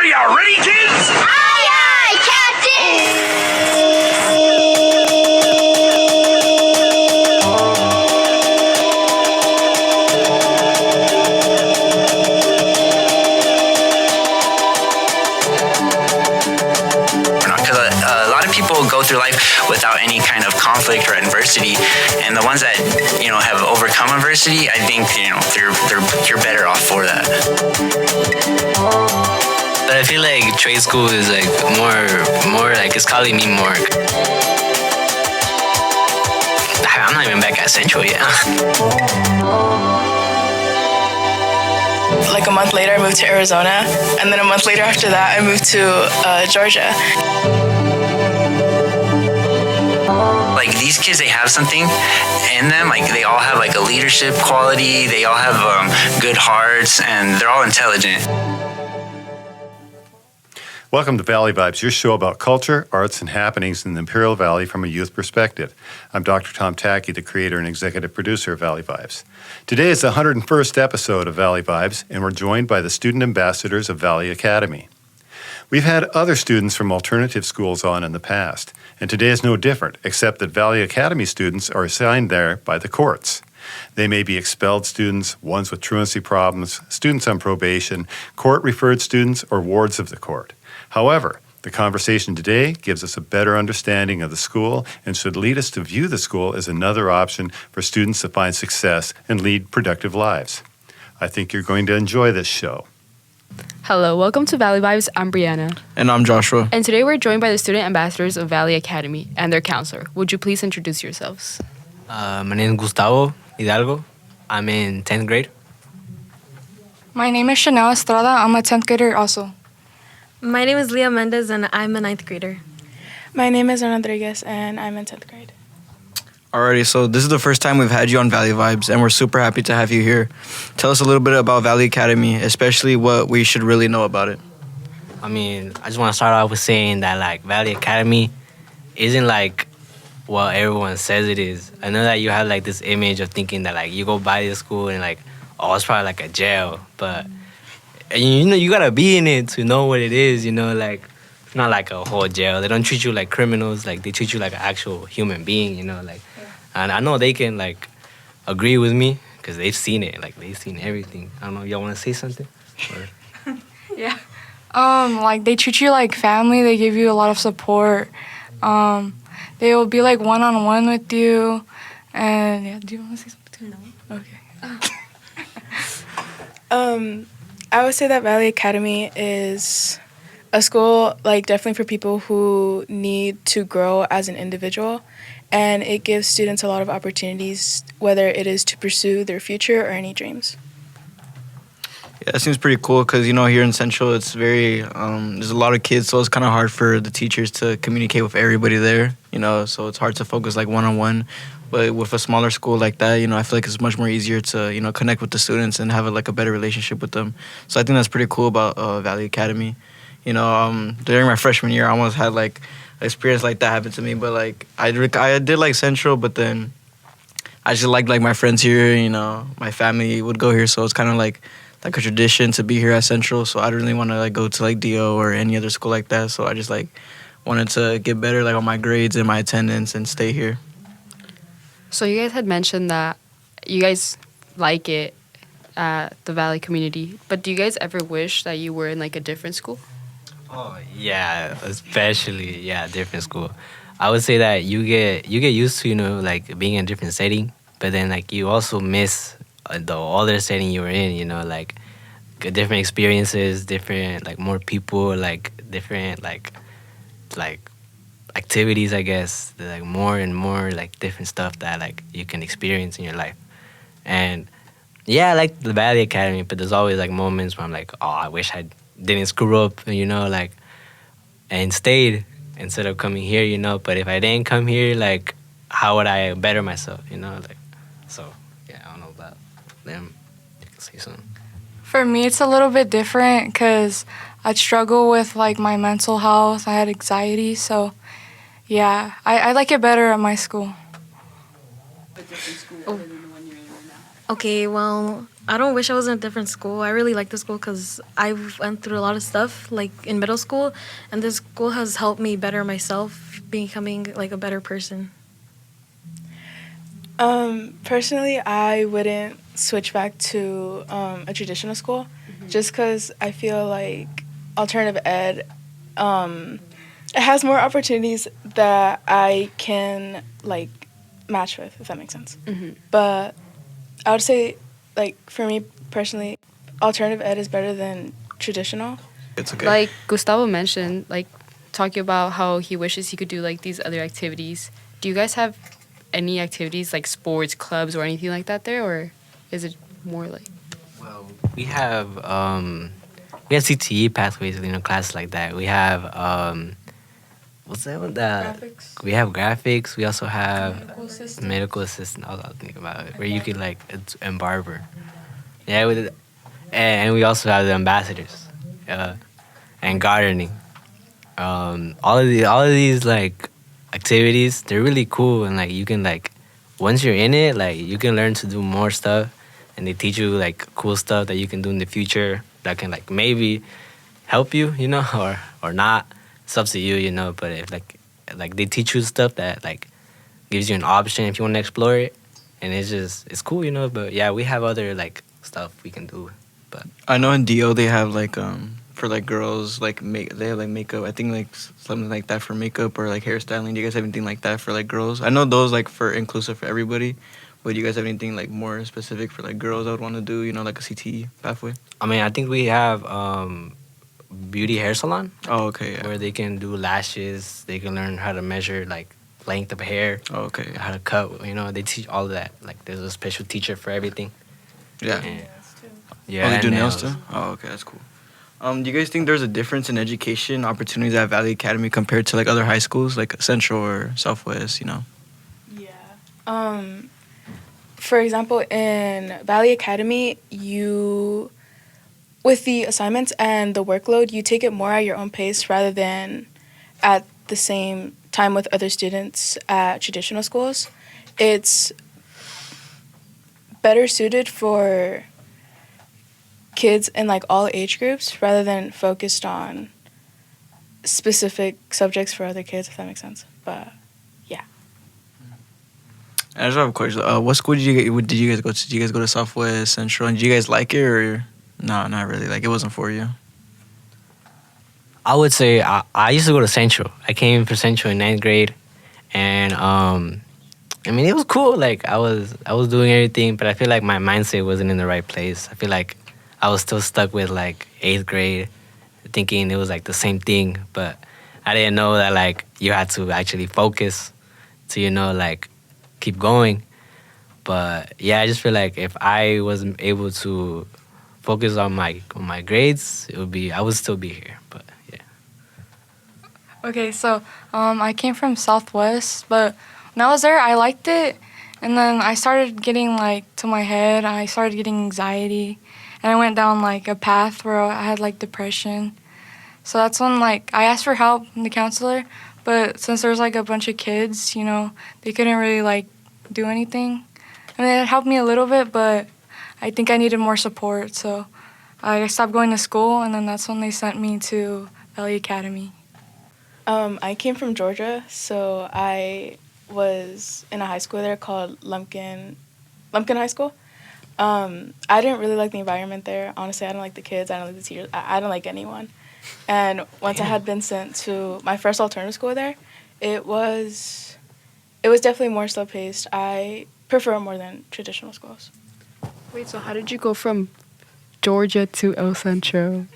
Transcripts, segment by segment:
you ready, kids? Aye, aye, Captain! Because a lot of people go through life without any kind of conflict or adversity, and the ones that have overcome adversity, I think you're better off for that. But I feel like trade school is like more like it's calling me more. I'm not even back at Central yet. Like a month later, I moved to Arizona, and then a month later after that, I moved to Georgia. Like these kids, they have something in them. Like they all have like a leadership quality. They all have good hearts, and they're all intelligent. Welcome to Valley Vibes, your show about culture, arts, and happenings in the Imperial Valley from a youth perspective. I'm Dr. Tom Tackey, the creator and executive producer of Valley Vibes. Today is the 101st episode of Valley Vibes, and we're joined by the student ambassadors of Valley Academy. We've had other students from alternative schools on in the past, and today is no different, except that Valley Academy students are assigned there by the courts. They may be expelled students, ones with truancy problems, students on probation, court-referred students, or wards of the court. However, the conversation today gives us a better understanding of the school and should lead us to view the school as another option for students to find success and lead productive lives. I think you're going to enjoy this show. Hello, welcome to Valley Vibes. I'm Brianna. And I'm Joshua. And today we're joined by the student ambassadors of Valley Academy and their counselor. Would you please introduce yourselves? My name is Gustavo Hidalgo. I'm in 10th grade. My name is Chanel Estrada. I'm a 10th grader also. My name is Leah Mendez, and I'm a 9th grader. My name is Ana Rodriguez, and I'm in 10th grade. Alrighty, so this is the first time we've had you on Valley Vibes, and we're super happy to have you here. Tell us a little bit about Valley Academy, especially what we should really know about it. I mean, I just want to start off with saying that like Valley Academy isn't like what everyone says it is. I know that you have like this image of thinking that like you go by this school and like, oh, it's probably like a jail, but you gotta be in it to know what it is, like it's not like a whole jail. They don't treat you like criminals, like they treat you like an actual human being, like, and I know they can like agree with me because they've seen it, like they've seen everything. I don't know, y'all want to say something? Yeah. Like they treat you like family. They give you a lot of support. They will be like one-on-one with you. And yeah, do you want to say something too? No. Okay. I would say that Valley Academy is a school like definitely for people who need to grow as an individual, and it gives students a lot of opportunities, whether it is to pursue their future or any dreams. Yeah, that seems pretty cool because, here in Central, it's very, there's a lot of kids, so it's kind of hard for the teachers to communicate with everybody there, so it's hard to focus like one-on-one. But with a smaller school like that, I feel like it's much more easier to, connect with the students and have a better relationship with them. So I think that's pretty cool about Valley Academy. During my freshman year, I almost had like an experience like that happen to me. But like I did like Central, but then I just liked like my friends here. My family would go here, so it's kind of like a tradition to be here at Central. So I didn't really want to like go to like DO or any other school like that. So I just like wanted to get better like on my grades and my attendance and stay here. So you guys had mentioned that you guys like it at the Valley community, but do you guys ever wish that you were in like a different school? Oh yeah, especially different school. I would say that you get used to like being in a different setting, but then like you also miss the other setting you were in. Like different experiences, different like more people, like different like activities, I guess, like more and more like different stuff that like you can experience in your life. And yeah, I like the Valley Academy, but there's always like moments where I'm like, oh, I wish I didn't screw up, like, and stayed instead of coming here, but if I didn't come here, like, how would I better myself, like, so yeah, I don't know about them. You can say something. For me, it's a little bit different because I'd struggle with like my mental health. I had anxiety, so I like it better at my school. A different school other than the one you're in right Okay, well, I don't wish I was in a different school. I really like the school because I went through a lot of stuff like in middle school, and this school has helped me better myself, becoming like a better person. Personally, I wouldn't switch back to a traditional school just because I feel like alternative ed, it has more opportunities that I can like match with, if that makes sense. But I would say, like, for me personally, alternative ed is better than traditional. It's okay. Like Gustavo mentioned, like talking about how he wishes he could do like these other activities. Do you guys have any activities like sports, clubs, or anything like that there, or is it more like? Well, we have CTE pathways, classes like that. We have what's that one? Graphics. We have graphics. We also have Medical assistant. medical assistant. I was thinking about it, where you could like and barber. Yeah, and we also have the ambassadors, and gardening. All of these like activities, they're really cool, and like you can like once you're in it, like you can learn to do more stuff, and they teach you like cool stuff that you can do in the future that can like maybe help you, or not. It's up to you, But if like they teach you stuff that like gives you an option if you want to explore it, and it's cool, But yeah, we have other like stuff we can do, but I know in DO they have like for like girls like they have like makeup. I think like something like that for makeup or like hairstyling. Do you guys have anything like that for like girls? I know those like for inclusive for everybody. But do you guys have anything like more specific for like girls that would want to do? Like a CTE pathway. I mean, I think we have beauty hair salon. Oh, okay. Yeah. Where they can do lashes, they can learn how to measure like length of hair, Oh, okay. how to cut. They teach all of that. Like there's a special teacher for everything. Yeah. And, Oh, yeah. they do and nails too. Oh, okay, that's cool. Do you guys think there's a difference in education opportunities at Valley Academy compared to like other high schools, like Central or Southwest? Yeah. For example, in Valley Academy, with the assignments and the workload, you take it more at your own pace rather than at the same time with other students at traditional schools. It's better suited for kids in like all age groups rather than focused on specific subjects for other kids, if that makes sense. But yeah. I just have a question. What school did you guys go to? Did you guys go to Southwest, Central? And did you guys like it or no? Not really. Like it wasn't for you. I would say I used to go to Central. I came for Central in 9th grade, and I mean it was cool. Like I was doing everything, but I feel like my mindset wasn't in the right place. I feel like I was still stuck with like 8th grade, thinking it was like the same thing, but I didn't know that like you had to actually focus to like keep going. But yeah, I just feel like if I wasn't able to focus on my grades, I would still be here. But yeah. Okay, so I came from Southwest, but when I was there, I liked it, and then I started getting like to my head. I started getting anxiety, and I went down like a path where I had like depression. So that's when like I asked for help from the counselor, but since there was like a bunch of kids, they couldn't really like do anything. I mean, it helped me a little bit, but I think I needed more support. So I stopped going to school, and then that's when they sent me to Valley Academy. I came from Georgia, so I was in a high school there called Lumpkin High School. I didn't really like the environment there. Honestly, I don't like the kids. I don't like the teachers. I don't like anyone. And once I had been sent to my first alternative school there, it was definitely more slow paced. I prefer it more than traditional schools. Wait, so how did you go from Georgia to El Centro?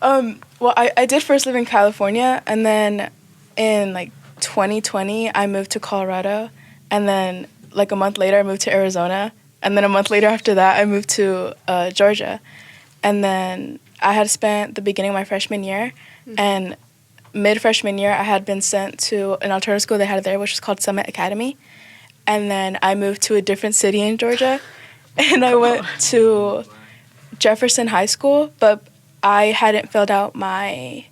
Well, I did first live in California, and then in like 2020, I moved to Colorado, and then like a month later, I moved to Arizona, and then a month later after that, I moved to Georgia, and then I had spent the beginning of my freshman year, and mid-freshman year, I had been sent to an alternative school they had there, which was called Summit Academy, and then I moved to a different city in Georgia, and I went to Jefferson High School, but I hadn't filled out my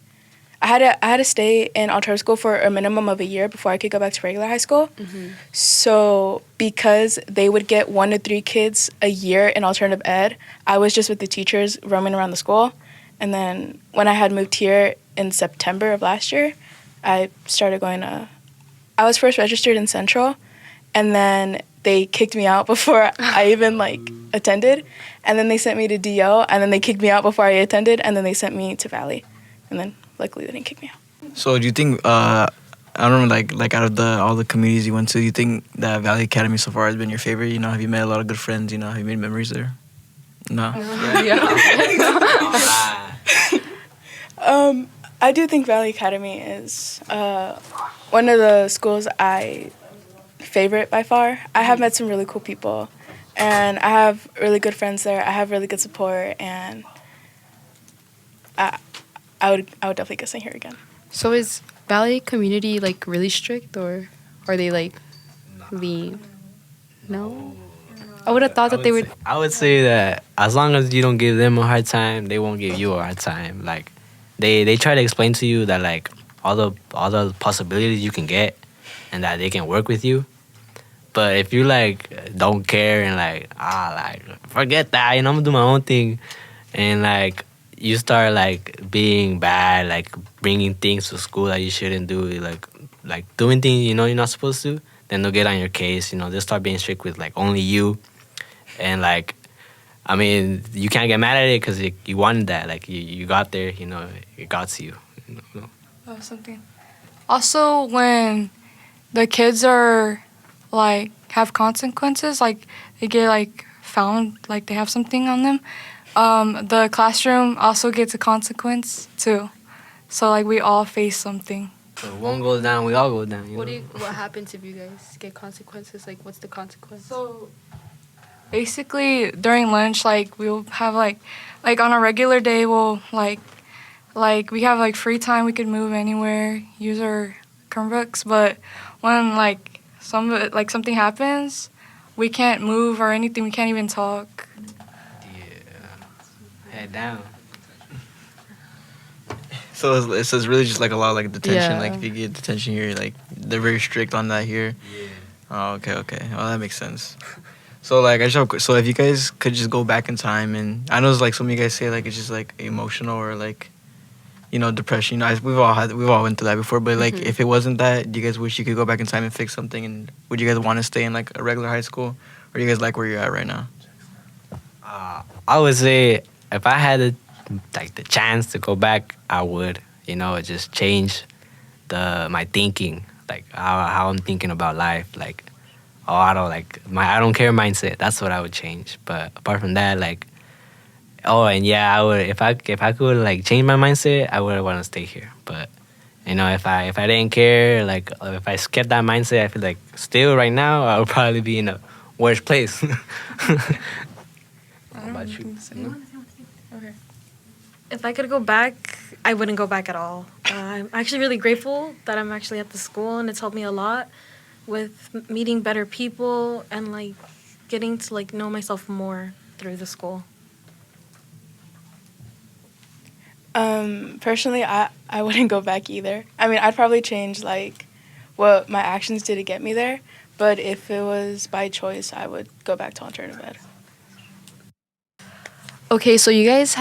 I had to stay in alternative school for a minimum of a year before I could go back to regular high school. So because they would get 1 to 3 kids a year in alternative ed, I was just with the teachers roaming around the school. And then when I had moved here in September of last year, I started going to, I was first registered in Central, and then they kicked me out before I even like attended. And then they sent me to DO, and then they kicked me out before I attended, and then they sent me to Valley. And then luckily they didn't kick me out. So do you think I don't know, like out of all the communities you went to, do you think that Valley Academy so far has been your favorite? You know, have you met a lot of good friends? You know, have you made memories there? No. I do think Valley Academy is one of the schools I favorite by far. I have met some really cool people, and I have really good friends there. I have really good support, and I would definitely go stay here again. So is Valley community like really strict, or are they like lean? No. I would have thought that they would. I would say that as long as you don't give them a hard time, they won't give you a hard time. Like they try to explain to you that like all the possibilities you can get, and that they can work with you. But if you like don't care and like forget that, you know, I'm gonna do my own thing, and like you start like being bad, like bringing things to school that you shouldn't do, like doing things you know you're not supposed to, then they'll get on your case. You know, they'll start being strict with like only you, and like, I mean, you can't get mad at it because you wanted that. Like you got there, you know, it got to you. You know? Something. Also, when the kids are like have consequences, like they get like found, like they have something on them, the classroom also gets a consequence too. So like we all face something. So one goes down, we all go down. You know? What happens if you guys get consequences? Like, what's the consequence? So basically during lunch, like we'll have like on a regular day we'll like we have like free time, we could move anywhere, use our Chromebooks, but when like something happens, we can't move or anything, we can't even talk. Yeah. Head down. So it's really just like a lot of like detention. Yeah. Like if you get detention here, like they're very strict on that here. Yeah. Oh, okay. Well, that makes sense. So like so if you guys could just go back in time, and I know it's like some of you guys say like it's just like emotional or like, you know, depression. You know, we've all went through that before. But like if it wasn't that, do you guys wish you could go back in time and fix something? And would you guys want to stay in like a regular high school, or do you guys like where you're at right now? I would say if I had the chance to go back, I would. You know, just change my thinking, like how I'm thinking about life. Like, I don't care mindset. That's what I would change. But apart from that, like, and yeah, I would if I could like change my mindset, I would want to stay here. But you know, if I didn't care, like if I kept that mindset, I feel like still right now I would probably be in a worse place. How about you? Okay. If I could go back, I wouldn't go back at all. I'm actually really grateful that I'm actually at the school, and it's helped me a lot with meeting better people and like getting to like know myself more through the school. Personally, I wouldn't go back either. I mean, I'd probably change like what my actions did to get me there, but if it was by choice, I would go back to alternative ed. Okay, so you guys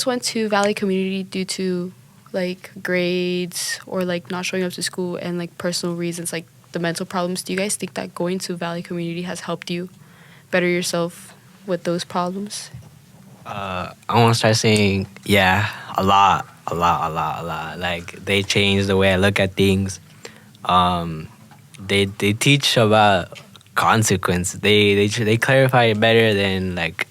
went to Valley Community due to like grades or like not showing up to school and like personal reasons, like the mental problems. Do you guys think that going to Valley Community has helped you better yourself with those problems? I want to start saying, yeah, a lot. Like, they changed the way I look at things. They teach about consequence. They clarify it better than, like,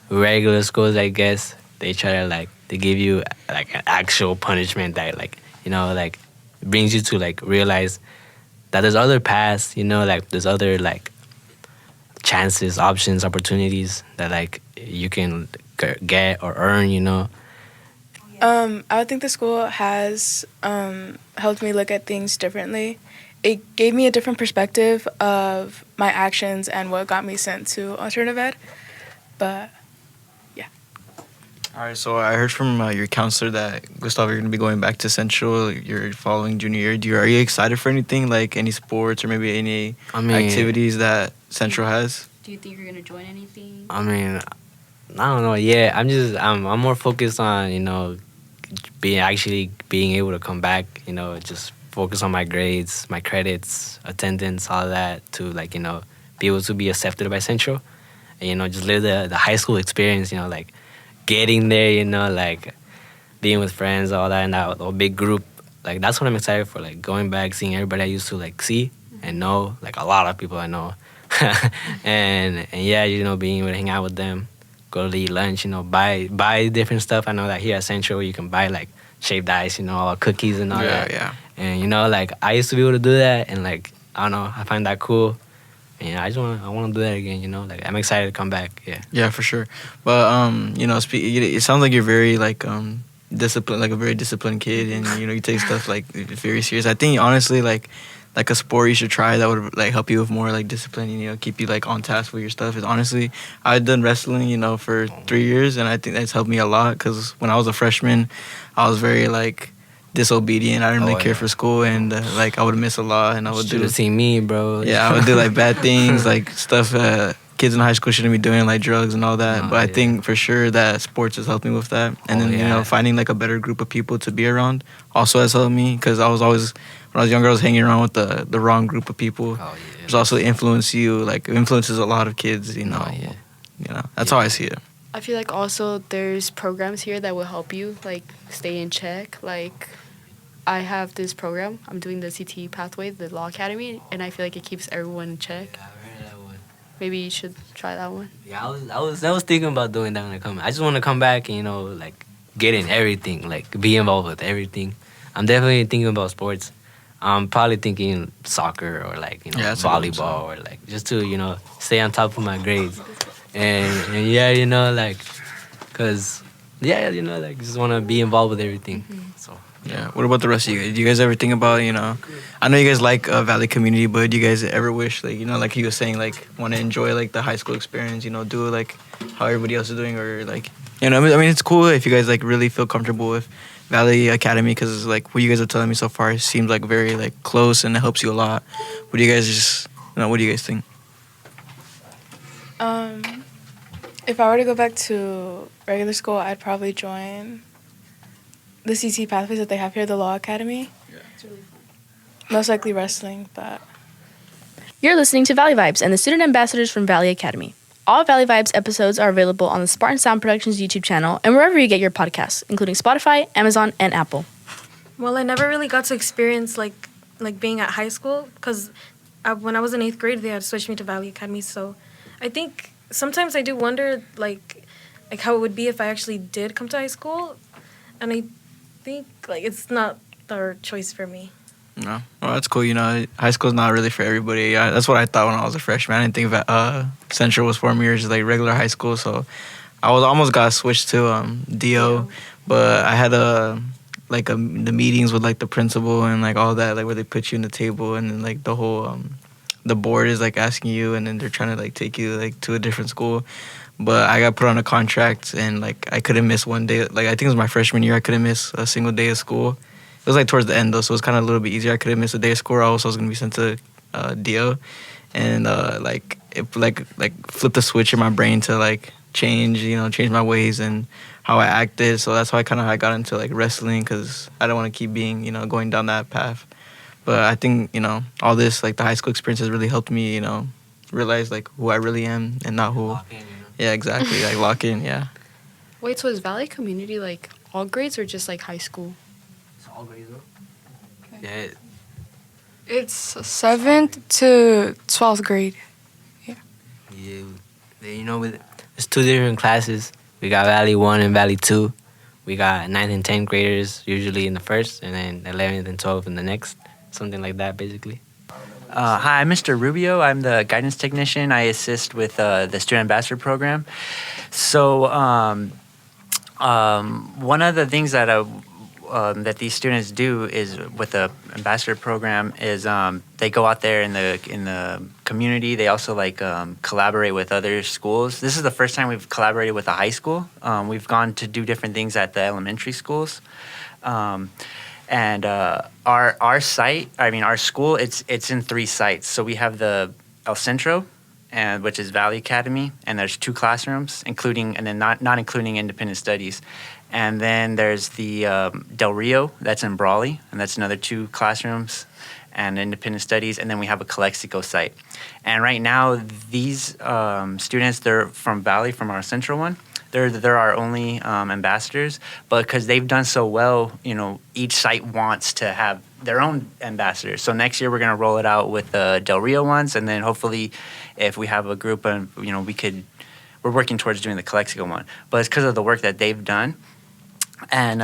regular schools, I guess. They try to, like, they give you, like, an actual punishment that, like, you know, like, brings you to, like, realize that there's other paths, you know, like, there's other, like, chances, options, opportunities that, like, you can get or earn, you know. I would think the school has helped me look at things differently. It gave me a different perspective of my actions and what got me sent to alternative ed. But, yeah. All right, so I heard from your counselor that Gustav, you're gonna be going back to Central. You're following junior year. Are you excited for anything, like any sports or maybe any activities that Central has? Do you think you're gonna join anything? I mean, I don't know. Yeah, I'm more focused on being able to come back. Just focus on my grades, my credits, attendance, all of that to be able to be accepted by Central, and just live the high school experience. Like getting there, like being with friends, all that, and that big group. Like that's what I'm excited for. Like going back, seeing everybody I used to see and know, like a lot of people I know, and yeah, being able to hang out with them, go to eat lunch, buy different stuff. I know that here at Central you can buy like shaved ice, all cookies and all that. Yeah. And like I used to be able to do that, and like I don't know, I find that cool. And I want to do that again. Like I'm excited to come back. Yeah. Yeah, for sure. But it sounds like you're very disciplined, like a very disciplined kid, and you take stuff like very serious. I think honestly, like a sport you should try that would like help you with more like discipline. Keep you like on task with your stuff. Is honestly, I've done wrestling, for 3 years, and I think that's helped me a lot. Because when I was a freshman, I was very like disobedient. I didn't really care for school, and like I would miss a lot, and I would Should have seen me, bro. Yeah, I would do like bad things, like stuff kids in high school shouldn't be doing, like drugs and all that. But I think for sure that sports has helped me with that. And then finding like a better group of people to be around also has helped me, because I was always, when I was younger, I was hanging around with the wrong group of people. Which also influences a lot of kids. That's how I see it. I feel like also there's programs here that will help you like stay in check. Like I have this program. I'm doing the CT pathway, the Law Academy, and I feel like it keeps everyone in check. Yeah, I've heard of that one. Maybe you should try that one. Yeah, I was thinking about doing that when I come. I just want to come back and like get in everything, like be involved with everything. I'm definitely thinking about sports. I'm probably thinking soccer or like volleyball, or like just to stay on top of my grades. And yeah, like, cause yeah, like just want to be involved with everything. So. Yeah. What about the rest of you guys? Do you guys ever think about, I know you guys like Valley community, but do you guys ever wish, like, like he was saying, like, want to enjoy, like, the high school experience, do it, like, how everybody else is doing, or, like, I mean, it's cool if you guys, like, really feel comfortable with Valley Academy, because, like, what you guys are telling me so far seems, like, very, like, close, and it helps you a lot. What do you guys what do you guys think? If I were to go back to regular school, I'd probably join the CT pathways that they have here, the Law Academy. Yeah. It's really fun. Most likely wrestling, but... You're listening to Valley Vibes and the student ambassadors from Valley Academy. All Valley Vibes episodes are available on the Spartan Sound Productions YouTube channel and wherever you get your podcasts, including Spotify, Amazon, and Apple. Well, I never really got to experience like being at high school, because when I was in 8th grade, they had switched me to Valley Academy. So I think sometimes I do wonder like how it would be if I actually did come to high school, and I think like it's not the choice for me. No, well, that's cool. High school's not really for everybody. Yeah, that's what I thought when I was a freshman. I didn't think that Central was 4 years, like regular high school. So I almost got switched to DO, but I had the meetings with like the principal and like all that, like where they put you in the table, and then like the whole the board is like asking you, and then they're trying to like take you like to a different school. But I got put on a contract, and like I couldn't miss one day. Like I think it was my freshman year, I couldn't miss a single day of school. It was like towards the end though, so it was kind of a little bit easier. I couldn't miss a day of school, or else I was gonna be sent to DO, and it flipped the switch in my brain to like change my ways and how I acted. So that's how I got into like wrestling, because I don't want to keep being going down that path. But I think all this, like the high school experience, has really helped me realize like who I really am and not who. Lock in, Yeah, exactly. Like lock in. Yeah. Wait, so is Valley Community like all grades or just like high school? It's all grades, bro. Yeah. It's 7th to 12th grade. Yeah. It's 2 different classes. We got Valley 1 and Valley 2. We got 9th and 10th graders usually in the first, and then 11th and 12th in the next. Something like that, basically. Hi, I'm Mr. Rubio. I'm the guidance technician. I assist with the Student Ambassador Program. So one of the things that that these students do is with the ambassador program is they go out there in the community. They also like collaborate with other schools. This is the first time we've collaborated with a high school. We've gone to do different things at the elementary schools. And our site, our school, it's in 3 sites. So we have the El Centro, which is Valley Academy, and there's 2 classrooms, and then not including independent studies. And then there's the Del Rio, that's in Brawley, and that's another 2 classrooms and independent studies. And then we have a Calexico site. And right now, these students, they're from Valley, from our central one. They're our only ambassadors, but because they've done so well, each site wants to have their own ambassadors. So next year we're going to roll it out with the Del Rio ones, and then hopefully, if we have a group, we're working towards doing the Calexico one. But it's because of the work that they've done, and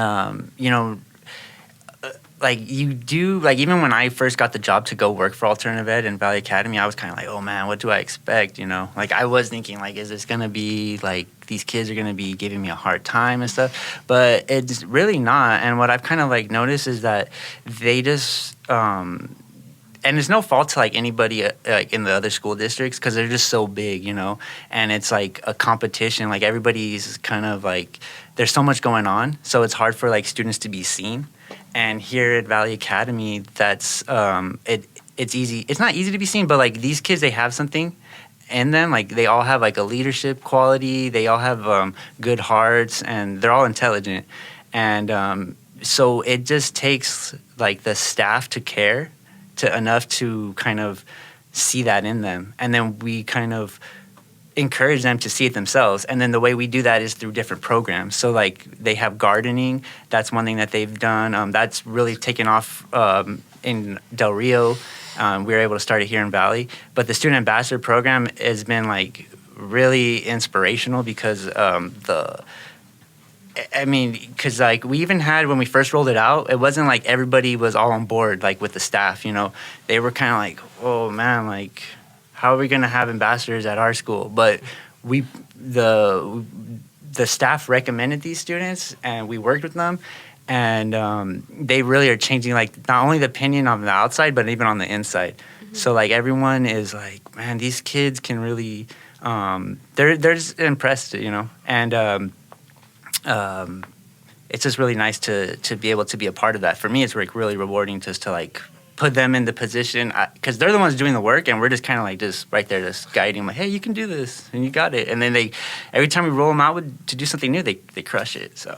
even when I first got the job to go work for alternative ed in Valley Academy, I was kind of like, oh man, what do I expect? I was thinking like, is this gonna be like these kids are gonna be giving me a hard time and stuff? But it's really not. And what I've kind of like noticed is that they just and it's no fault to like anybody like in the other school districts because they're just so big, and it's like a competition. Like everybody's kind of like there's so much going on, so it's hard for like students to be seen. And here at Valley Academy, that's it's easy. It's not easy to be seen, but like these kids, they have something in them. Like they all have like a leadership quality. They all have good hearts, and they're all intelligent. And so it just takes like the staff to care enough to kind of see that in them, and then we kind of encourage them to see it themselves. And then the way we do that is through different programs. So like they have gardening. That's one thing that they've done. That's really taken off in Del Rio. We were able to start it here in Valley. But the student ambassador program has been like really inspirational because because like we even had when we first rolled it out, it wasn't like everybody was all on board like with the staff. They were kind of like, oh man, like how are we going to have ambassadors at our school? But the staff recommended these students, and we worked with them, and they really are changing like not only the opinion on the outside, but even on the inside. Mm-hmm. So like everyone is like, man, these kids can really, they're just impressed, and it's just really nice to be able to be a part of that. For me, it's like really rewarding just to like put them in the position because they're the ones doing the work, and we're just kind of like just right there just guiding them like, hey, you can do this and you got it. And then every time we roll them out to do something new, they crush it. So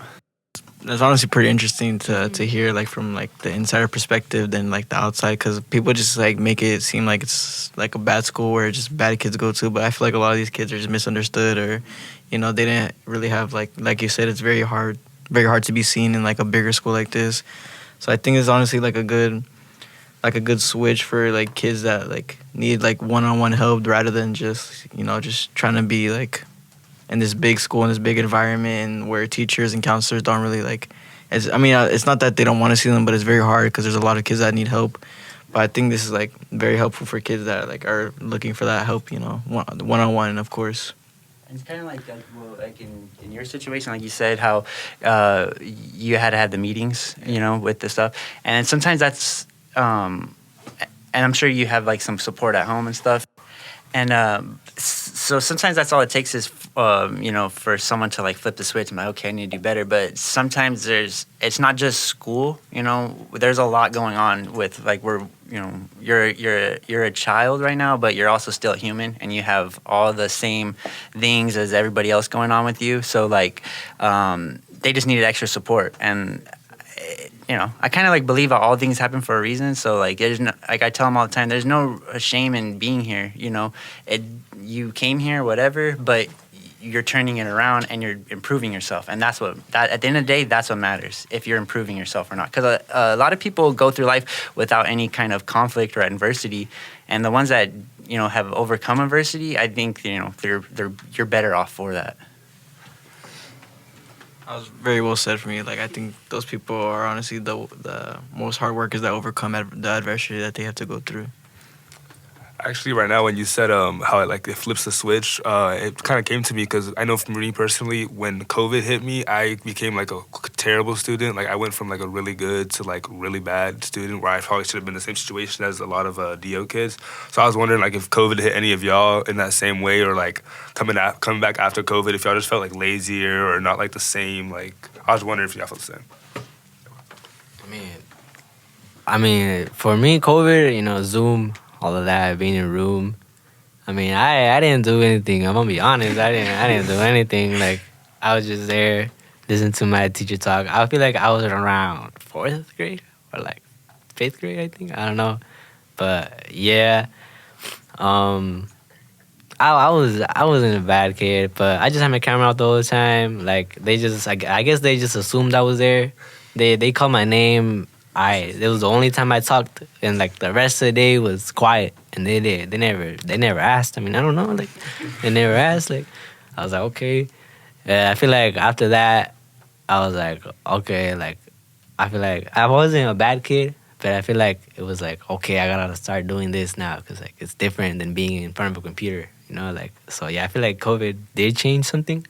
that's honestly pretty interesting to hear like from like the insider perspective than like the outside, because people just like make it seem like it's like a bad school where just bad kids go to. But I feel like a lot of these kids are just misunderstood, or they didn't really have like you said, it's very hard to be seen in like a bigger school like this. So I think it's honestly like a good switch for like kids that like need like one-on-one help rather than just just trying to be like in this big school, in this big environment, and where teachers and counselors don't really like. It's not that they don't want to see them, but it's very hard because there's a lot of kids that need help. But I think this is like very helpful for kids that like are looking for that help, one-on-one, of course. It's kind of like in your situation, like you said, how you had to have the meetings, with the stuff, and sometimes that's. And I'm sure you have like some support at home and stuff. And so sometimes that's all it takes is, for someone to like flip the switch and be like, okay, I need to do better. But sometimes it's not just school, there's a lot going on with like you're a child right now, but you're also still human, and you have all the same things as everybody else going on with you. So like, they just needed extra support. And I kind of like believe all things happen for a reason. So like, there's no, like I tell them all the time, there's no shame in being here. You came here, whatever, but you're turning it around and you're improving yourself, and at the end of the day, that's what matters. If you're improving yourself or not, because a lot of people go through life without any kind of conflict or adversity, and the ones that have overcome adversity, I think you're better off for that. That was very well said for me. Like, I think those people are honestly the most hard workers that overcome the adversity that they have to go through. Actually, right now, when you said how it flips the switch, it kind of came to me because I know for me personally, when COVID hit me, I became like a terrible student. Like I went from like a really good to like really bad student, where I probably should have been in the same situation as a lot of DO kids. So I was wondering like if COVID hit any of y'all in that same way, or like coming back after COVID, if y'all just felt like lazier or not like the same. Like I was wondering if y'all felt the same. I mean, for me, COVID, Zoom, all of that, being in a room. I mean, I didn't do anything. I'm gonna be honest. I didn't do anything. Like I was just there, listening to my teacher talk. I feel like I was around 4th grade or like 5th grade. I think, I don't know, but yeah. I wasn't a bad kid, but I just had my camera out the whole time. Like I guess they just assumed I was there. They called my name. It was the only time I talked, and like the rest of the day was quiet. And they never asked. I mean, I don't know. Like they never asked. Like I was like, okay. I feel like after that, I was like, okay. Like I feel like I wasn't a bad kid, but I feel like it was like, okay, I gotta start doing this now because like it's different than being in front of a computer. Like so. Yeah, I feel like COVID did change something,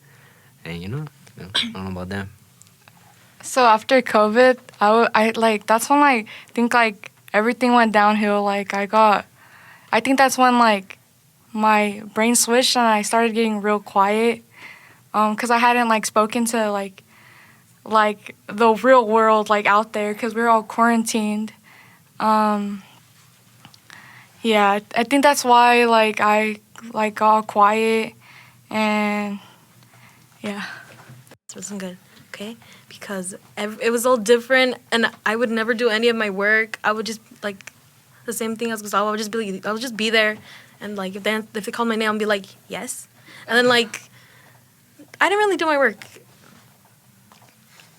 and I don't know about them. So after COVID, I like that's when I think like everything went downhill. Like I think that's when like my brain switched and I started getting real quiet. 'Cause I hadn't like spoken to like the real world like out there, 'cause we were all quarantined. Yeah, I think that's why like I like got quiet, and yeah. This wasn't good, okay? Because it was all different, and I would never do any of my work. I would just like the same thing as Gustavo. I would just be there, and like if they called my name, I'd be like yes, and then like I didn't really do my work.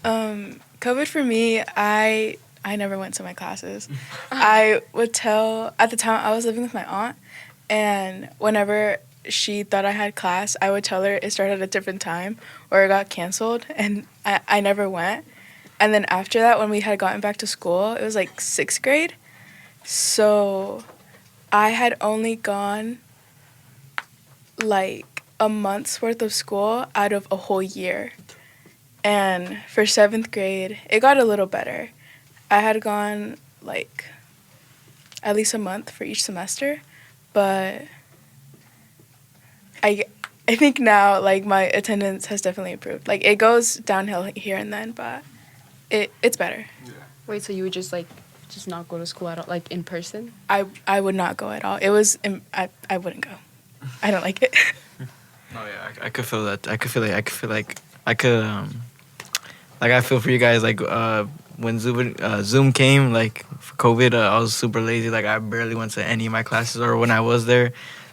COVID for me, I never went to my classes. I would tell, at the time I was living with my aunt, and whenever she thought I had class, I would tell her it started at a different time or it got canceled, and I never went. And then after that, when we had gotten back to school, it was like 6th grade. So I had only gone like a month's worth of school out of a whole year. And for 7th grade, it got a little better. I had gone like at least a month for each semester, but I think now like my attendance has definitely improved. Like it goes downhill here and then, but it's better. Wait, so you would just not go to school at all, like in person? I would not go at all. It was I wouldn't go. I don't like it. Oh yeah, I could feel that. I feel for you guys like when Zoom came, like for COVID, I was super lazy. Like I barely went to any of my classes, or when I was there,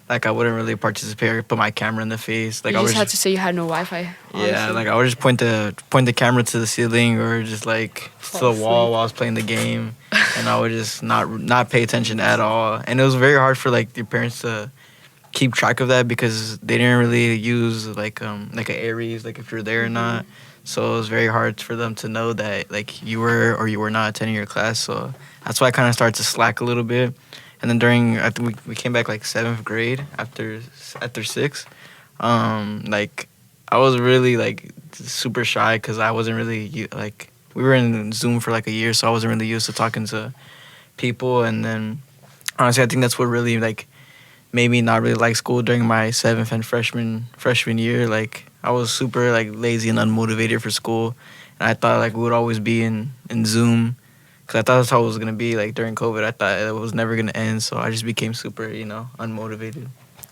like I wouldn't really participate or put my camera in the face. Like You I just was had to say you had no Wi-Fi. yeah, honestly. like I would just point the camera to the ceiling or just like to the wall while I was playing the game, and I would just not pay attention at all. And it was very hard for like your parents to keep track of that because they didn't really use like an Aries, like if you're there or not. So it was very hard for them to know that like you were or you were not attending your class. So that's why I kind of started to slack a little bit. And then I think we came back like 7th grade after 6. Like I was really like super shy because I wasn't really like we were in Zoom for like a year, so I wasn't really used to talking to people. And then honestly, I think that's what really like made me not really like school during my 7th and freshman year. Like I was super like lazy and unmotivated for school, and I thought like we would always be in Zoom. Because I thought that's how it was going to be, like, during COVID. I thought it was never going to end, so I just became super, unmotivated.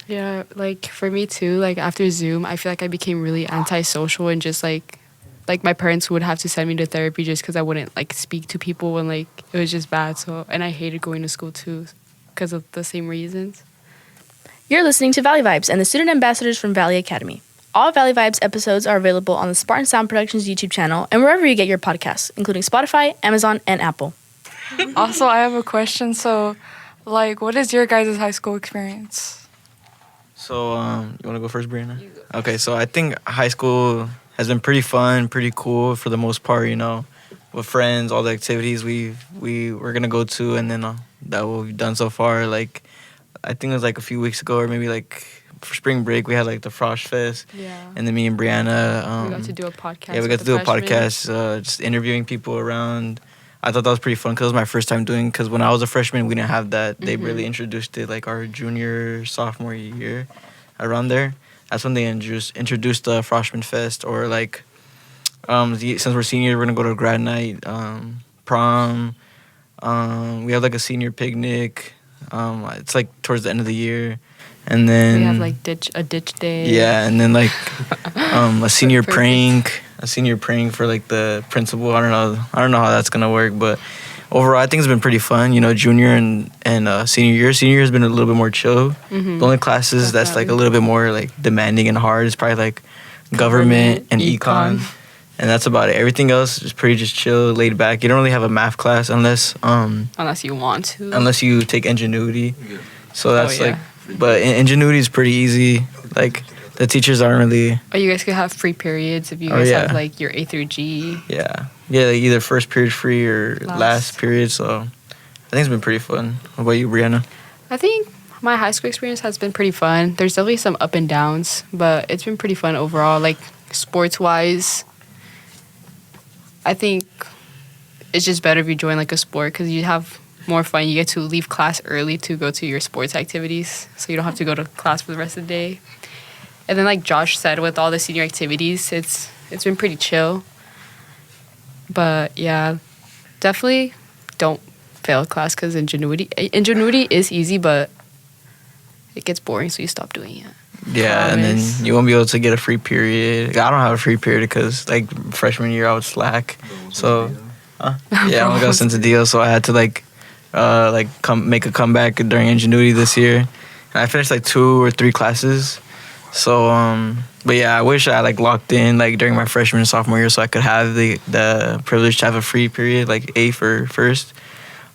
Yeah, like, for me, too, like, after Zoom, I feel like I became really antisocial and just, like my parents would have to send me to therapy just because I wouldn't, like, speak to people and, like, it was just bad. So, and I hated going to school, too, because of the same reasons. You're listening to Valley Vibes and the student ambassadors from Valley Academy. All Valley Vibes episodes are available on the Spartan Sound Productions YouTube channel and wherever you get your podcasts, including Spotify, Amazon, and Apple. Also, I have a question. So, like, what is your guys' high school experience? So, you want to go first, Brianna? Okay, so I think high school has been pretty fun, pretty cool for the most part, with friends, all the activities we were going to go to, and then that what we've done so far. Like, I think it was like a few weeks ago, or maybe like for spring break, we had like the Frosh Fest. Yeah. And then me and Brianna. We got to do a podcast. Yeah, we got with to the do a freshmen. podcast, just interviewing people around. I thought that was pretty fun because it was my first time doing. Because when I was a freshman, we didn't have that. They really introduced it like our junior, sophomore year, around there. That's when they introduced the Freshman Fest, or like, since we're seniors, we're gonna go to grad night, prom. We have like a senior picnic. It's like towards the end of the year, and then We have like a ditch day. yeah, and then like a senior Perfect. prank for like the principal. I don't know how that's gonna work, but overall I think it's been pretty fun. You know, junior and senior year. Senior year has been a little bit more chill. Mhm. The only classes that's like a little bit more like demanding and hard is probably like government and econ. And that's about it. Everything else is pretty just chill, laid back. You don't really have a math class unless Unless you want to. unless you take ingenuity. So that's yeah. like, but ingenuity is pretty easy. Like the teachers aren't really. Or you guys could have free periods if you Oh, guys yeah. have like your A through G. Yeah, like either first period free or Last. last period. So I think it's been pretty fun. What about you, Brianna? I think my high school experience has been pretty fun. There's definitely some up and downs, but it's been pretty fun overall. Like sports wise, I think it's just better if you join like a sport because you have more fun. You get to leave class early to go to your sports activities, so you don't have to go to class for the rest of the day. And then like Josh said, with all the senior activities, it's been pretty chill. But yeah, definitely don't fail class because ingenuity is easy, but it gets boring, so you stop doing it. Yeah, and then Promise. you won't be able to get a free period. I don't have a free period because like freshman year I would slack. So yeah, I got sent to deal, so I had to make a comeback during ingenuity this year. And I finished like 2 or 3 classes. So but yeah, I wish I like locked in like during my freshman and sophomore year so I could have the privilege to have a free period, like A for first.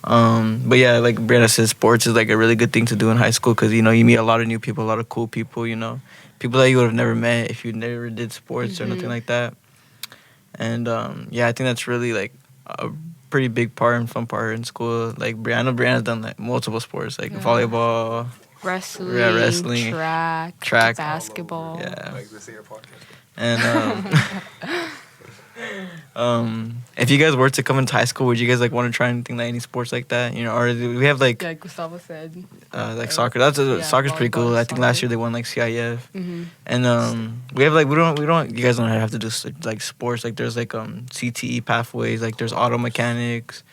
But yeah, like Brianna said, sports is like a really good thing to do in high school because you know you meet a lot of new people, a lot of cool people, you know, people that you would have never met if you never did sports or nothing like that. And yeah, I think that's really like a pretty big part and fun part in school. Like Brianna's done like multiple sports, like volleyball, Wrestling, track, basketball. yeah. And if you guys were to come into high school, would you guys like want to try anything like any sports like that? You know, or do we have like Gustavo said. like soccer. Soccer's pretty cool. I think last year they won like CIF. Mm-hmm. And we have like we don't you guys don't have to do like sports. Like there's like CTE pathways. Like there's auto mechanics,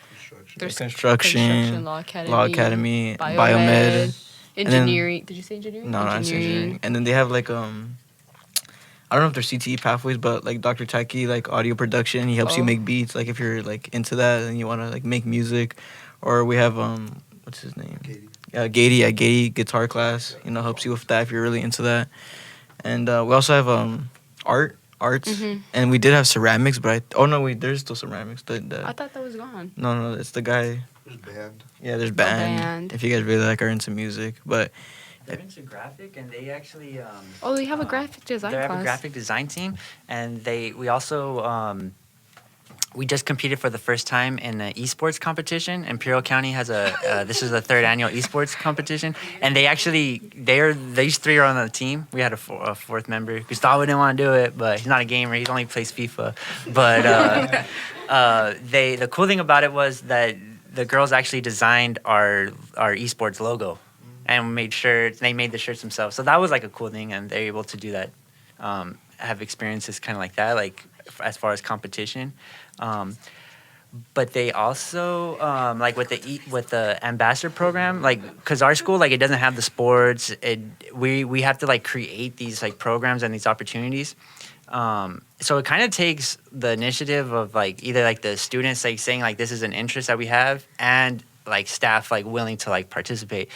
There's construction, law academy, biomed, biomed. engineering. Did you say engineering? No, not engineering. And then they have like I don't know if they're CTE pathways, but like Dr. Taki, like audio production, he helps you make beats. Like if you're like into that and you want to like make music, or we have what's his name? Gady. Gady guitar class. You know, helps you with that if you're really into that. And we also have arts, and we did have ceramics, but there's still ceramics. I thought that was gone. No, it's the guy. There's band. Yeah, there's band. If you guys really like are into music, but. They're into graphic, and they actually. They have a graphic design They class. have a graphic design team, and we also we just competed for the first time in an esports competition. Imperial County has this is the 3rd annual esports competition, and these 3 are on the team. We had a 4th member. Gustavo didn't want to do it, but he's not a gamer. He only plays FIFA. But the cool thing about it was that the girls actually designed our esports logo. And they made the shirts themselves. So that was like a cool thing, and they're able to do that, have experiences kind of like that, like as far as competition. But they also like with the ambassador program, like because our school like it doesn't have the sports. We have to like create these like programs and these opportunities. So it kind of takes the initiative of like either like the students like saying like this is an interest that we have, and like staff like willing to like participate.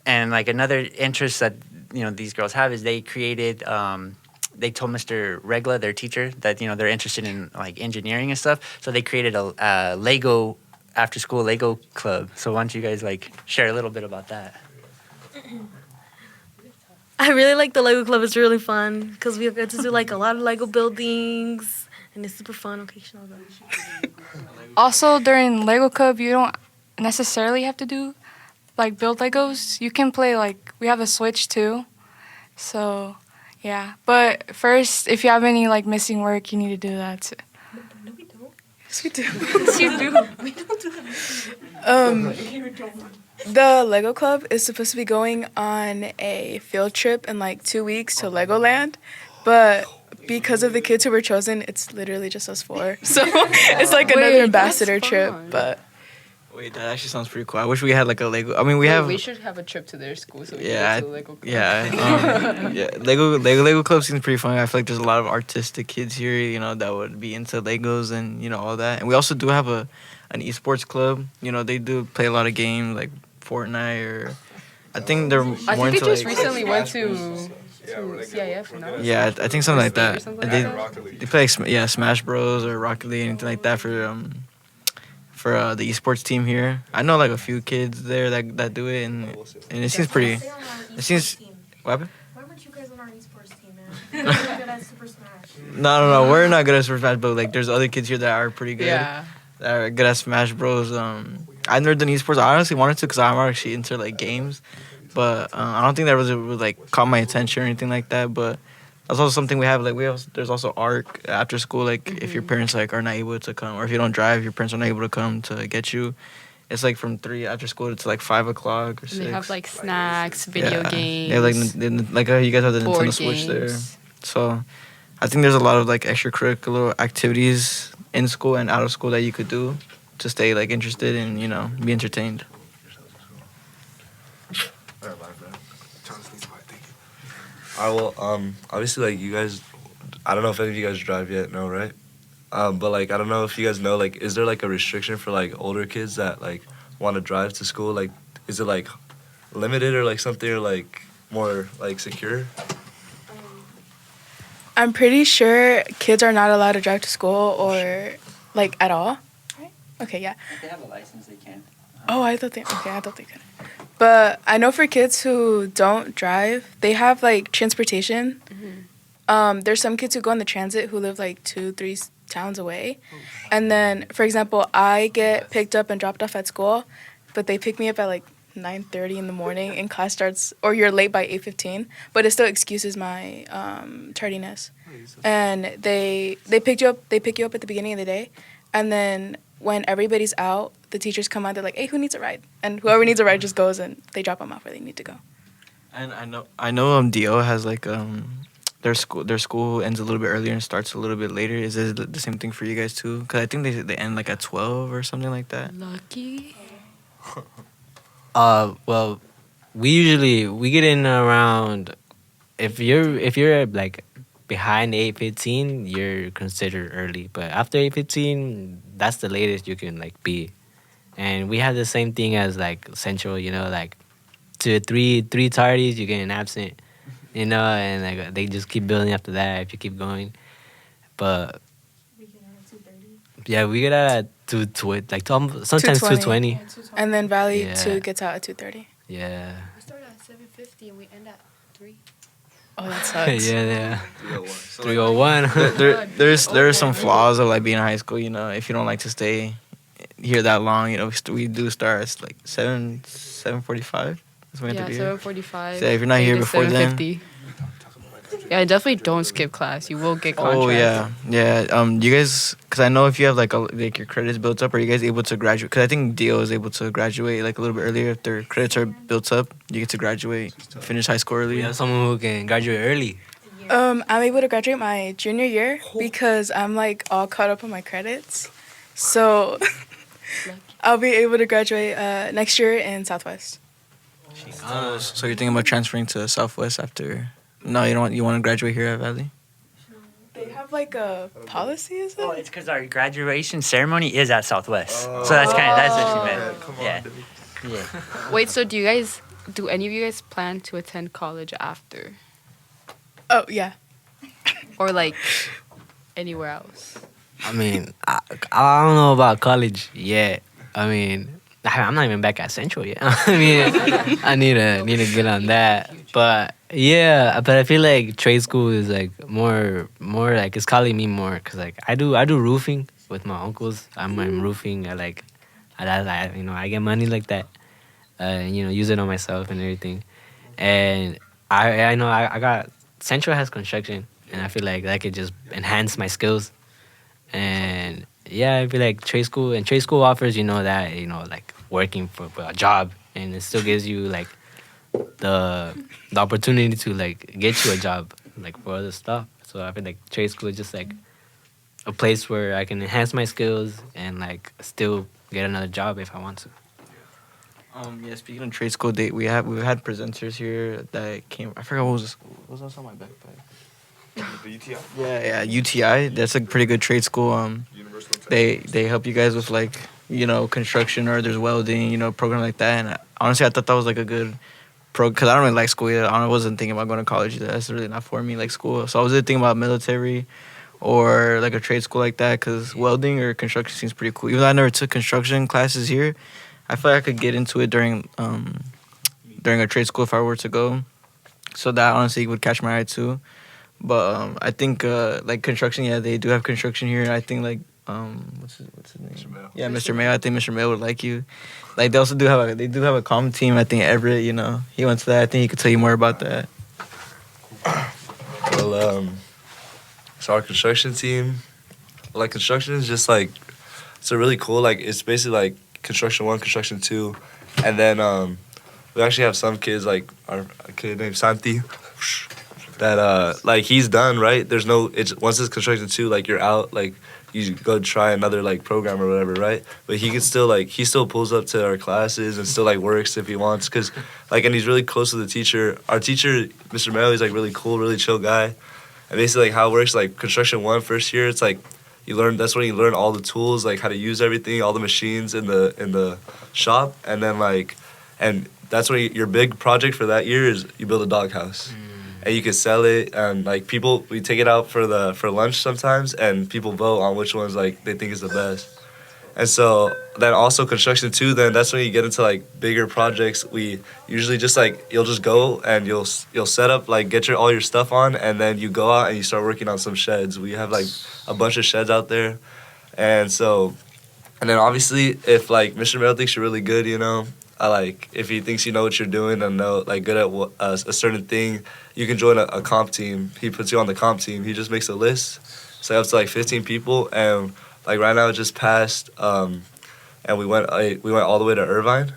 And like another interest that these girls have is they created. They told Mr. Regla, their teacher, that they're interested in like engineering and stuff. So they created a Lego after school Lego club. So why don't you guys like share a little bit about that? I really like the Lego club. It's really fun because we get to do like a lot of Lego buildings, and it's super fun. Occasional. Also, during Lego Club, you don't necessarily have to do like build Legos. You can play like we have a Switch too. So, yeah. But first, if you have any like missing work, you need to do that too. No, we don't. Yes, we do. Yes, you do. We don't do that. The Lego Club is supposed to be going on a field trip in like 2 weeks to Legoland, but because of the kids who were chosen, it's literally just us 4. So it's like another ambassador trip, but Wait, that actually sounds pretty cool. I wish we had like a Lego. I mean, we have. We should have a trip to their school so we Yeah, can go to Lego Club. yeah, Lego Club seems pretty fun. I feel like there's a lot of artistic kids here, you know, that would be into Legos and you know all that. And we also do have an esports club. You know, they do play a lot of games like Fortnite or I think they're more I think they into just like. recently went to CIF, no? Yeah, I think something like State or that. something They, like that? they play like, Smash Bros or Rocket League, anything like that for the esports team here. I know like a few kids there that do it, and it seems pretty. It seems. What happened? Why weren't you guys on our esports team, man? We're good at Super Smash. No, we're not good at Super Smash, but like there's other kids here that are pretty good. Yeah. That are good at Smash Bros. I've never done esports. I honestly wanted to because I'm actually into like games, but I don't think that really like caught my attention or anything like that. But that's also something we have. Like there's also art after school. Like if your parents like are not able to come, or if you don't drive, your parents are not able to come to get you. It's like from 3 after school to like 5 o'clock or 6. And they have like snacks, video games. Yeah, like you guys have the board Nintendo Switch there. games. So I think there's a lot of like extracurricular activities in school and out of school that you could do to stay like interested and, you know, be entertained. Alright, well, obviously, like, you guys, I don't know if any of you guys drive yet, no, right? But, like, I don't know if you guys know, like, is there, like, a restriction for, like, older kids that, like, want to drive to school? Like, is it, like, limited or, like, something, or, like, more, like, secure? I'm pretty sure kids are not allowed to drive to school or like at all. Right? Okay, yeah. If they have a license, they can. Oh, I thought they could. But I know for kids who don't drive, they have like transportation. There's some kids who go on the transit who live like 2-3 towns away. And then, for example, I get picked up and dropped off at school, but they pick me up at like 9:30 in the morning and class starts, or you're late by 8:15, but it still excuses my tardiness. And they pick you up at the beginning of the day, and then when everybody's out, the teachers come out, they're like, hey, who needs a ride? And whoever needs a ride just goes and they drop them off where they need to go. And I know DO has like their school ends a little bit earlier and starts a little bit later. Is it the same thing for you guys too? Because I think they end like at 12 or something like that. Lucky. Well, we get in around if you're like behind 8:15, you're considered early. But after 8:15, that's the latest you can like be. And we have the same thing as like Central, you know, like 3 tardies, you get an absent, you know, and like they just keep building after that if you keep going. But yeah, we get out at 2:20, like sometimes 2:20. And then Valley Yeah. 2 gets out at 2:30. Yeah. We start at 7:50 and we end at 3. Oh, that sucks. yeah. 301. 301. There are some flaws of like being in high school. You know, if you don't like to stay here that long, you know, we do start at like 7:45. That's when we have to be here. 7:45. So if you're not here before then. 7:50. Yeah, definitely don't skip class. You will get contracted. Oh yeah. You guys, because I know if you have like your credits built up, are you guys able to graduate? Because I think DO is able to graduate like a little bit earlier if their credits are built up. You get to graduate, finish high school early. We have someone who can graduate early. I'm able to graduate my junior year because I'm like all caught up on my credits. So I'll be able to graduate next year in Southwest. So you're thinking about transferring to Southwest after? No, you don't want. You want to graduate here at Valley? They have like a policy, is it? Oh, it's because our graduation ceremony is at Southwest. So that's what she meant. Yeah. Wait, so do any of you guys plan to attend college after? Oh, yeah. Or like anywhere else? I mean, I don't know about college yet. I mean, I'm not even back at Central yet. I mean, I need to get on that. But yeah, but I feel like trade school is like more like it's calling me more because like I do roofing with my uncles. I'm roofing. I get money like that. and use it on myself and everything. And I know I got Central has construction, and I feel like that could just enhance my skills. And yeah, I feel like trade school offers that like working for a job, and it still gives you like the opportunity to like get you a job like for other stuff. So I feel like trade school is just like a place where I can enhance my skills and like still get another job if I want to. Yeah, speaking of trade school, we've had presenters here that came. I forgot what was else on my backpack. The UTI. Yeah, UTI. That's a pretty good trade school. They help you guys with like construction, or there's welding, program like that. And honestly, I thought that was like a good because I don't really like school either. I wasn't thinking about going to college either. That's really not for me, like school. So I was thinking about military or like a trade school like that, because welding or construction seems pretty cool. Even though I never took construction classes here, I feel like I could get into it during a trade school if I were to go. So that honestly would catch my eye too. But I think like construction, yeah, they do have construction here. I think like what's his name? Mr. Mayo. Yeah, Mr. Mayo. I think Mr. Mayo would like you. Like they also do have a comm team. I think Everett, he went to that. I think he could tell you more about that. Well, so our construction team, like construction is just like, it's a really cool, like it's basically like construction 1, construction 2, and then we actually have some kids, like a kid named Santi, that like he's done, right? There's no, once it's construction 2, like you're out, like you go try another like program or whatever, right? But he can still he still pulls up to our classes and still like works if he wants, cause like, and he's really close to the teacher. Our teacher, Mr. Mel, he's like really cool, really chill guy. And basically like how it works, like construction 1 first year, it's like that's when you learn all the tools, like how to use everything, all the machines in the shop, and then and that's when your big project for that year is you build a doghouse. And you can sell it, and like we take it out for lunch sometimes, and people vote on which ones like they think is the best. And so then also construction 2, then that's when you get into like bigger projects. We usually just like you'll just go and you'll set up, like get all your stuff on, and then you go out and you start working on some sheds. We have like a bunch of sheds out there, and then obviously if like Mr. Merrill thinks you're really good, if he thinks you know what you're doing and know like good at a certain thing, you can join a comp team. He puts you on the comp team. He just makes a list, so up to like 15 people, and like right now it just passed, and we went all the way to Irvine.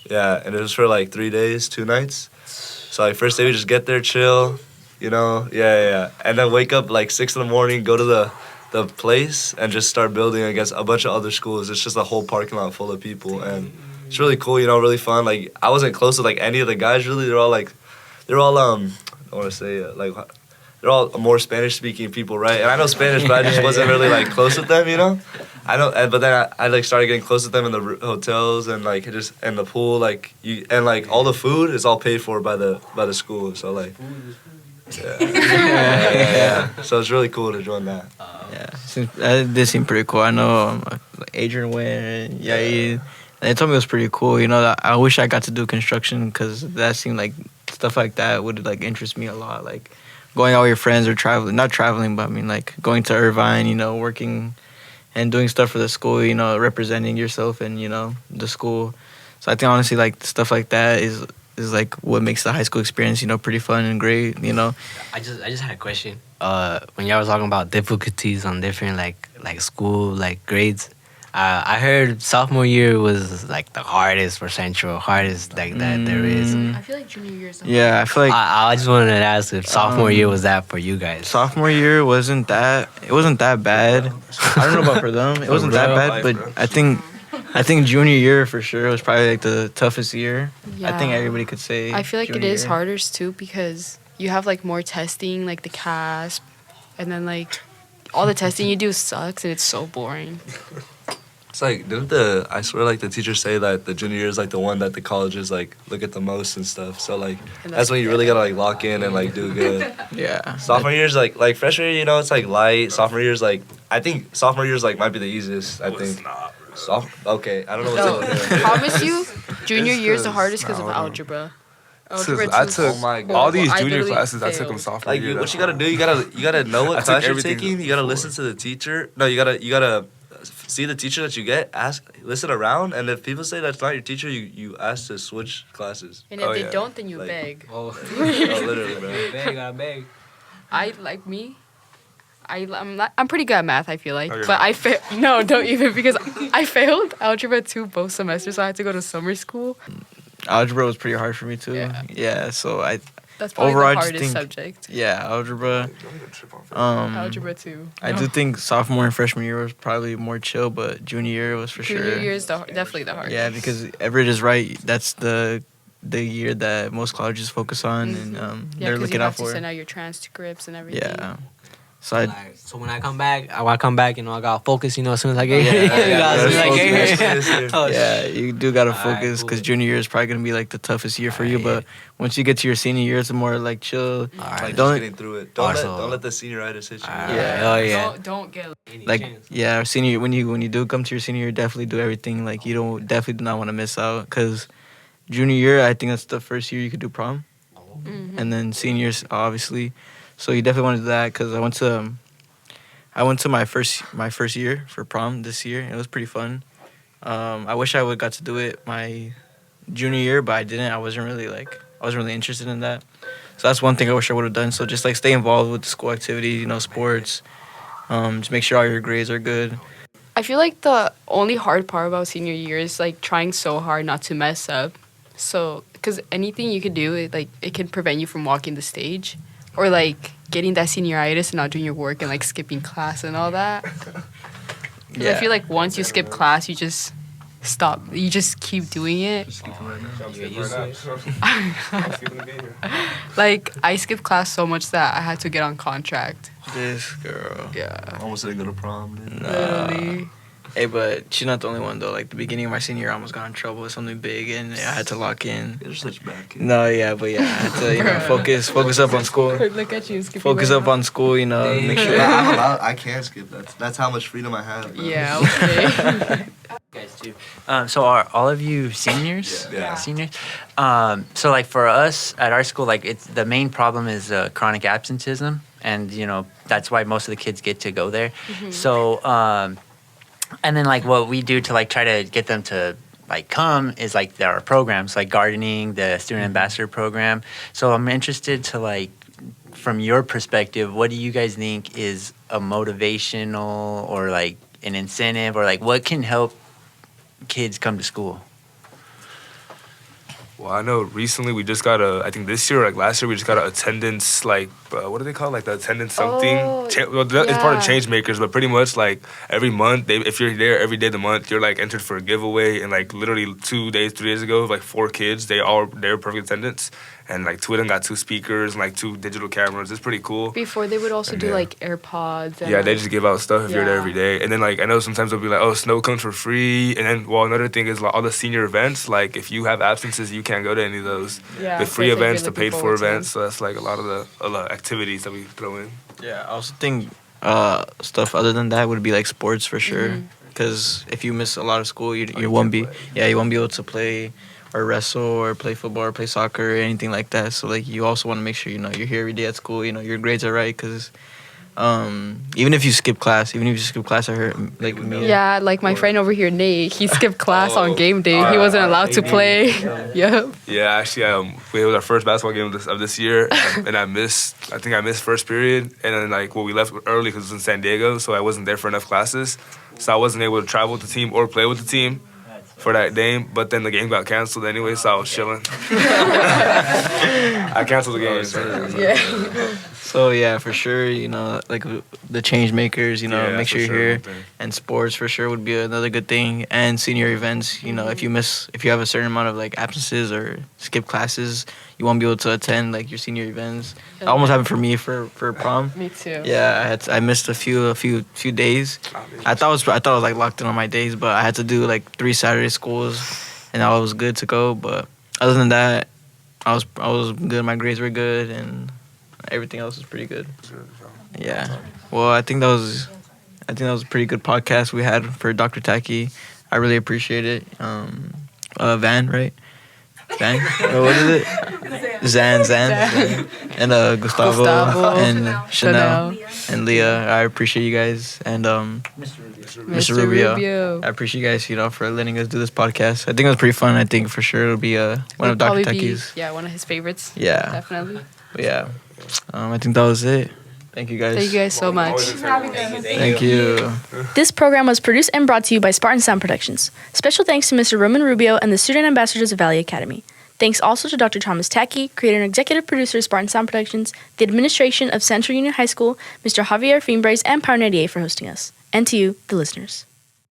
Yeah, and it was for like 3 days, 2 nights. So like first day we just get there, chill, yeah, and then wake up like 6 in the morning, go to the place and just start building against a bunch of other schools. It's just a whole parking lot full of people, and it's really cool, really fun. Like I wasn't close to like any of the guys really. They're all I want to say they're all more Spanish speaking people, right? And I know Spanish, but I just wasn't really like close with them, I know, but then I like started getting close with them in the hotels and like just in the pool, and like all the food is all paid for by the school. So like, yeah. So it's really cool to join that. That did seem pretty cool. I know Adrian went, Yair. And they told me it was pretty cool. I wish I got to do construction, because that seemed like stuff like that would like interest me a lot. Like going out with your friends or not traveling, but I mean like going to Irvine, working and doing stuff for the school, representing yourself and, the school. So I think honestly like stuff like that is like what makes the high school experience, pretty fun and great, I just had a question. When y'all was talking about difficulties on different like school like grades, I heard sophomore year was like the hardest for Central, hardest like that there is. I feel like junior year is the Yeah, I feel like I just wanted to ask if sophomore year was that for you guys. sophomore year wasn't that bad. I don't know about for them. It wasn't that bad, but I think junior year for sure was probably like the toughest year. I think everybody could say. I feel like it junior is year. harder too, because you have like more testing, like the CASP, and then like all the testing you do sucks and it's so boring. It's like, I swear like the teachers say that the junior year is like the one that the colleges like look at the most and stuff. So like that's when you really gotta like lock in and like do good. Yeah. Sophomore year is like freshman year, it's like light. Sophomore year is like, I think sophomore year is like might be the easiest. I think. Okay, I don't know No, what's I promise you, junior year is the hardest because of algebra. Algebra I two- took Oh my God. all these I junior literally classes. I took them failed. sophomore Like year. what you gotta do, you gotta know I what took class you're everything taking. You gotta before. listen to the teacher. No, you gotta see the teacher that you get, listen around, and if people say that's not your teacher, you ask to switch classes. And if Oh, they yeah. don't, then you Like- beg. Oh, literally, bro. Beg, beg. I'm pretty good at math, I feel like. Oh, you're But not. I failed. No, don't even, because I failed Algebra 2 both semesters, so I had to go to summer school. Algebra was pretty hard for me too. Yeah. Yeah, so That's probably Overall, I the just hardest think- subject. algebra. Don't even trip on Algebra 2. I do think sophomore and freshman year was probably more chill, but junior year was for Junior sure. year is definitely the hardest. Yeah, because Everett is right. That's the year that most colleges focus on, and Yeah, they're because looking you out have to for. send out your transcripts and everything. Yeah. So I So when I come back, I got focus, as soon as I get here. Yeah, As soon as I get focus. here. Oh, yeah, you do gotta Alright, focus because cool. junior year is probably gonna be like the toughest year for you. Alright, But once you get to your senior year, it's more like chill. Alright. Like, Don't- just getting through it. Don't Also- let the senioritis hit you. Yeah. Oh yeah. Don't get Like yeah, senior when you do come to your senior year, definitely do everything. Like you don't definitely do not want to miss out because junior year, I think that's the first year you could do prom, and then seniors obviously. So you definitely want to do that because I went to my first year for prom this year. It was pretty fun. I wish I would got to do it my junior year, but I didn't. I wasn't really interested in that. So that's one thing I wish I would have done. So just like stay involved with the school activities, sports. Just make sure all your grades are good. I feel like the only hard part about senior year is like trying so hard not to mess up. So, because anything you could do, it can prevent you from walking the stage, or like getting that senioritis and not doing your work and like skipping class and all that. 'Cause I feel like once you skip class, you just stop. You just keep doing it. Like I skipped class so much that I had to get on contract. This girl. Yeah, Almost didn't go to prom, dude. literally. Hey, but she's not the only one though. Like the beginning of my senior year, I almost got in trouble with something big, and I had to lock in. You're such a bad kid. No, yeah, but yeah, I had to focus up on school. Look at you, skipping. Focus up on school, make sure. I'm allowed, I can't skip. That's how much freedom I have. Bro. Yeah. Okay. Guys too. So are all of you seniors? Yeah. Seniors. So like for us at our school, like it's the main problem is chronic absenteeism, and that's why most of the kids get to go there. So and then like what we do to like try to get them to like come is like there are programs like gardening, the student ambassador program. So I'm interested to like from your perspective, what do you guys think is a motivational or like an incentive or like what can help kids come to school? Well, I know recently we just got I think this year or like last year, we just got an attendance, like, what do they call it? Like the attendance something? Oh, It's part of yeah. change makers, but pretty much like every month, if you're there every day of the month, you're like entered for a giveaway. And like literally 3 days ago, like 4 kids, they were perfect attendance. And like 2 of them got 2 speakers and like 2 digital cameras. It's pretty cool. Before they would also do Yeah. like AirPods. And, Yeah, they just give out stuff if you're there Yeah. every day. And then, like, I know sometimes they'll be like, oh, snow cones for free. And then, well, another thing is, like, all the senior events, like, if you have absences, you can't go to any of those. Yeah, The so free it's like events, you're the paid looking for forward to events. So that's, like, a lot of the activities that we throw in. Yeah, I also think stuff other than that would be like sports for sure. Because if you miss a lot of school, you won't be able to play or wrestle or play football or play soccer or anything like that. So like you also want to make sure you're here every day at school. Your grades are right because even if you skip class, I heard like me. Yeah, like my friend over here, Nate, he skipped class on game day. He wasn't allowed to play. Yep. Yeah, actually, it was our first basketball game of this year. And I think I missed first period. And then, like, we left early because it was in San Diego. So I wasn't there for enough classes. So I wasn't able to travel with the team or play with the team for that game, but then the game got canceled anyway, so I was chilling. I canceled the game. So yeah, for sure, like the change makers, Yeah, make that's sure for you're sure here. one thing. And sports for sure would be another good thing. And senior events, if you have a certain amount of like absences or skip classes, you won't be able to attend like your senior events. It almost happened for me for prom. Me too. Yeah, I missed a few days. I thought I was like locked in on my days, but I had to do like 3 Saturday schools, and I was good to go. But other than that, I was good. My grades were good, and everything else was pretty good. Yeah. Well, I think that was a pretty good podcast we had for Dr. Taki. I really appreciate it. Van, right? Van? What is it? Zan, and Gustavo, and Chanel, and Leah. I appreciate you guys, and Mr. Rubio. I appreciate you guys, for letting us do this podcast. I think it was pretty fun. I think for sure it'll be one of Dr. Techie's. One of his favorites. Yeah. Definitely. But yeah. I think that was it. Thank you guys. Thank you guys so much. Thank you. This program was produced and brought to you by Spartan Sound Productions. Special thanks to Mr. Roman Rubio and the student ambassadors of Valley Academy. Thanks also to Dr. Thomas Tacky, creator and executive producer of Spartan Sound Productions, the administration of Central Union High School, Mr. Javier Fimbres, and Power 98 for hosting us. And to you, the listeners.